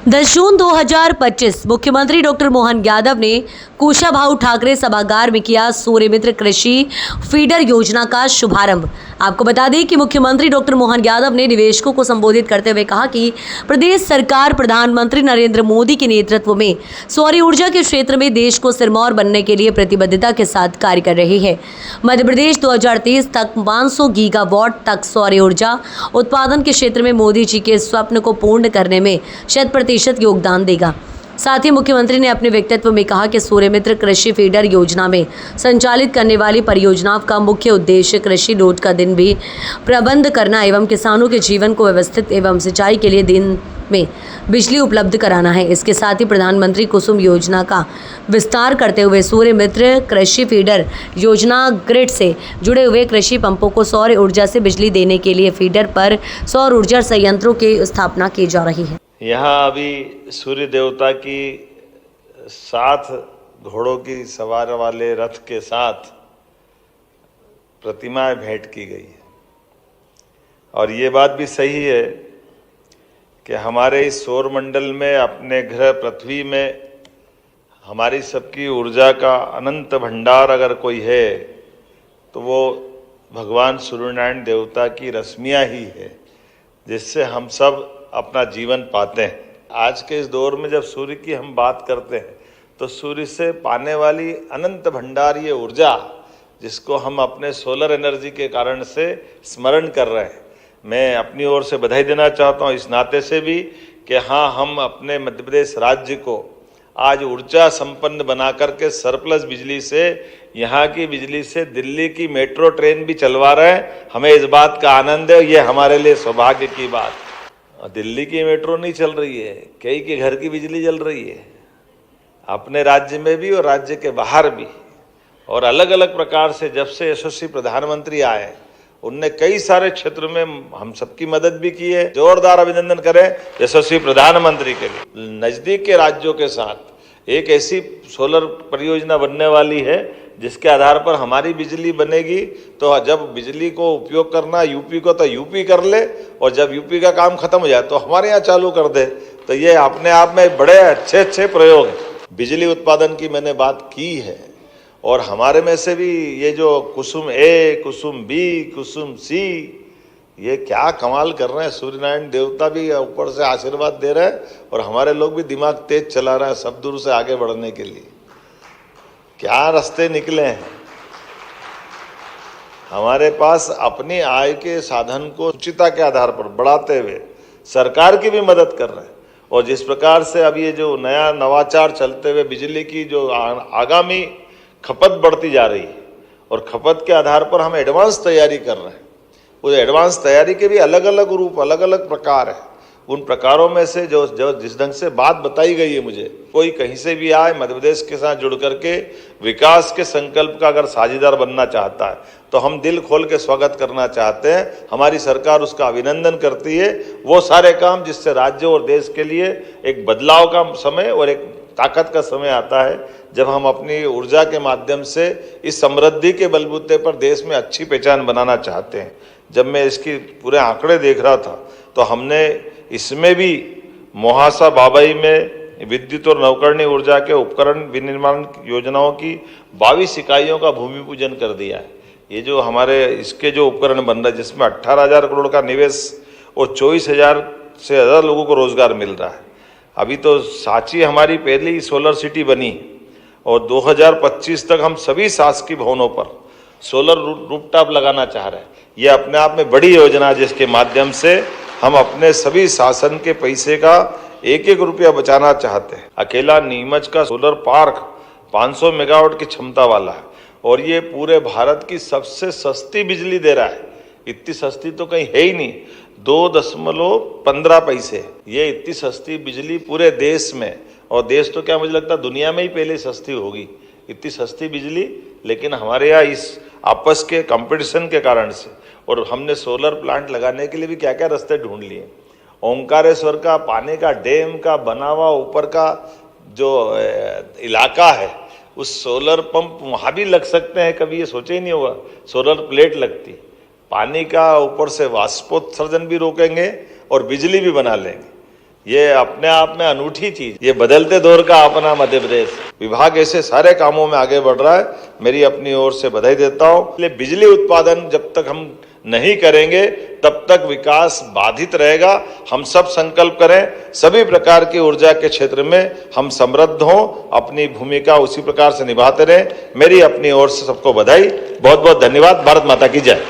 10 जून 2025 मुख्यमंत्री डॉक्टर मोहन यादव ने कुशाभाऊ ठाकरे सभागार में किया सूर्यमित्र कृषि फीडर योजना का शुभारंभ। आपको बता दें कि मुख्यमंत्री डॉक्टर मोहन यादव ने निवेशकों को संबोधित करते हुए कहा कि प्रदेश सरकार प्रधानमंत्री नरेंद्र मोदी के नेतृत्व में सौर ऊर्जा के क्षेत्र में देश को सिरमौर बनने के लिए प्रतिबद्धता के साथ कार्य कर रही है। मध्य प्रदेश 2030 तक 500 गीगावाट तक सौर ऊर्जा उत्पादन के क्षेत्र में मोदी जी के स्वप्न को पूर्ण करने में 100% योगदान देगा। साथ ही मुख्यमंत्री ने अपने वक्तव्य में कहा कि सूर्यमित्र कृषि फीडर योजना में संचालित करने वाली परियोजनाओं का मुख्य उद्देश्य कृषि लोड का दिन भी प्रबंध करना एवं किसानों के जीवन को व्यवस्थित एवं सिंचाई के लिए दिन में बिजली उपलब्ध कराना है। इसके साथ ही प्रधानमंत्री कुसुम योजना का विस्तार करते हुए सूर्यमित्र कृषि फीडर योजना ग्रिड से जुड़े हुए कृषि पंपों को सौर ऊर्जा से बिजली देने के लिए फीडर पर सौर ऊर्जा संयंत्रों की स्थापना की जा रही है। यहाँ अभी सूर्य देवता की 7 घोड़ों की सवार वाले रथ के साथ प्रतिमाएं भेंट की गई है और ये बात भी सही है कि हमारे इस सौर मंडल में अपने ग्रह पृथ्वी में हमारी सबकी ऊर्जा का अनंत भंडार अगर कोई है तो वो भगवान सूर्यनारायण देवता की रश्मियाँ ही है, जिससे हम सब अपना जीवन पाते हैं। आज के इस दौर में जब सूर्य की हम बात करते हैं तो सूर्य से पाने वाली अनंत भंडार ये ऊर्जा, जिसको हम अपने सोलर एनर्जी के कारण से स्मरण कर रहे हैं, मैं अपनी ओर से बधाई देना चाहता हूँ इस नाते से भी कि हाँ, हम अपने मध्य प्रदेश राज्य को आज ऊर्जा संपन्न बना करके सरप्लस बिजली से, यहाँ की बिजली से दिल्ली की मेट्रो ट्रेन भी चलवा रहे हैं। हमें इस बात का आनंद है, ये हमारे लिए सौभाग्य की बात। दिल्ली की मेट्रो नहीं चल रही है, कई के घर की बिजली जल रही है, अपने राज्य में भी और राज्य के बाहर भी। और अलग अलग प्रकार से जब से यशस्वी प्रधानमंत्री आए, उनने कई सारे क्षेत्र में हम सबकी मदद भी की है। जोरदार अभिनंदन करें यशस्वी प्रधानमंत्री के लिए। नजदीक के राज्यों के साथ एक ऐसी सोलर परियोजना बनने वाली है जिसके आधार पर हमारी बिजली बनेगी, तो जब बिजली को उपयोग करना यूपी को तो यूपी कर ले, और जब यूपी का काम खत्म हो जाए तो हमारे यहाँ चालू कर दे। तो ये अपने आप में बड़े अच्छे प्रयोग हैं। बिजली उत्पादन की मैंने बात की है, और हमारे में से भी ये जो कुसुम ए, कुसुम बी, कुसुम सी, ये क्या कमाल कर रहे हैं। सूर्यनारायण देवता भी ऊपर से आशीर्वाद दे रहे हैं और हमारे लोग भी दिमाग तेज चला रहे हैं सब दूर से आगे बढ़ने के लिए। क्या रास्ते निकले हैं। हमारे पास अपनी आय के साधन को उचितता के आधार पर बढ़ाते हुए सरकार की भी मदद कर रहे हैं। और जिस प्रकार से अब ये जो नया नवाचार चलते हुए बिजली की जो आगामी खपत बढ़ती जा रही है, और खपत के आधार पर हम एडवांस तैयारी कर रहे हैं। उस एडवांस तैयारी के भी अलग अलग रूप, अलग अलग प्रकार है। उन प्रकारों में से जो जिस ढंग से बात बताई गई है, मुझे कोई कहीं से भी आए मध्य प्रदेश के साथ जुड़ करके विकास के संकल्प का अगर साझेदार बनना चाहता है तो हम दिल खोल के स्वागत करना चाहते हैं। हमारी सरकार उसका अभिनंदन करती है। वो सारे काम जिससे राज्य और देश के लिए एक बदलाव का समय और एक ताकत का समय आता है, जब हम अपनी ऊर्जा के माध्यम से इस समृद्धि के बलबूते पर देश में अच्छी पहचान बनाना चाहते हैं। जब मैं इसकी पूरे आंकड़े देख रहा था तो हमने इसमें भी मोहासा बाबई में विद्युत और नवकरणीय ऊर्जा के उपकरण विनिर्माण योजनाओं की 22 इकाइयों का भूमि पूजन कर दिया है। ये जो हमारे इसके जो उपकरण बन रहा है, जिसमें 18,000 करोड़ का निवेश और 24,000 से ज़्यादा लोगों को रोजगार मिल रहा है। अभी तो सांची हमारी पहली सोलर सिटी बनी और 2025 तक हम सभी शासकीय भवनों पर सोलर रूफटॉप लगाना चाह रहे हैं। ये अपने आप में बड़ी योजना है, जिसके माध्यम से हम अपने सभी शासन के पैसे का एक एक रुपया बचाना चाहते हैं। अकेला नीमच का सोलर पार्क 500 मेगावाट की क्षमता वाला है और ये पूरे भारत की सबसे सस्ती बिजली दे रहा है। इतनी सस्ती तो कहीं है ही नहीं, 2.15 पैसे। ये इतनी सस्ती बिजली पूरे देश में, और देश तो क्या मुझे लगता है दुनिया में ही पहले सस्ती होगी, इतनी सस्ती बिजली। लेकिन हमारे यहाँ इस आपस के कंपटीशन के कारण से, और हमने सोलर प्लांट लगाने के लिए भी क्या क्या रास्ते ढूंढ लिए। ओंकारेश्वर का पानी का डैम का बना हुआ ऊपर का जो इलाका है, उस सोलर पंप वहाँ भी लग सकते हैं। कभी ये सोचा ही नहीं होगा सोलर प्लेट लगती। पानी का ऊपर से वाष्पोत्सर्जन भी रोकेंगे और बिजली भी बना लेंगे। ये अपने आप में अनूठी चीज, ये बदलते दौर का अपना मध्य प्रदेश। विभाग ऐसे सारे कामों में आगे बढ़ रहा है, मेरी अपनी ओर से बधाई देता हूं। इसलिए बिजली उत्पादन जब तक हम नहीं करेंगे तब तक विकास बाधित रहेगा। हम सब संकल्प करें, सभी प्रकार की ऊर्जा के क्षेत्र में हम समृद्ध हों, अपनी भूमिका उसी प्रकार से निभाते रहें। मेरी अपनी ओर से सबको बधाई, बहुत बहुत धन्यवाद। भारत माता की जय।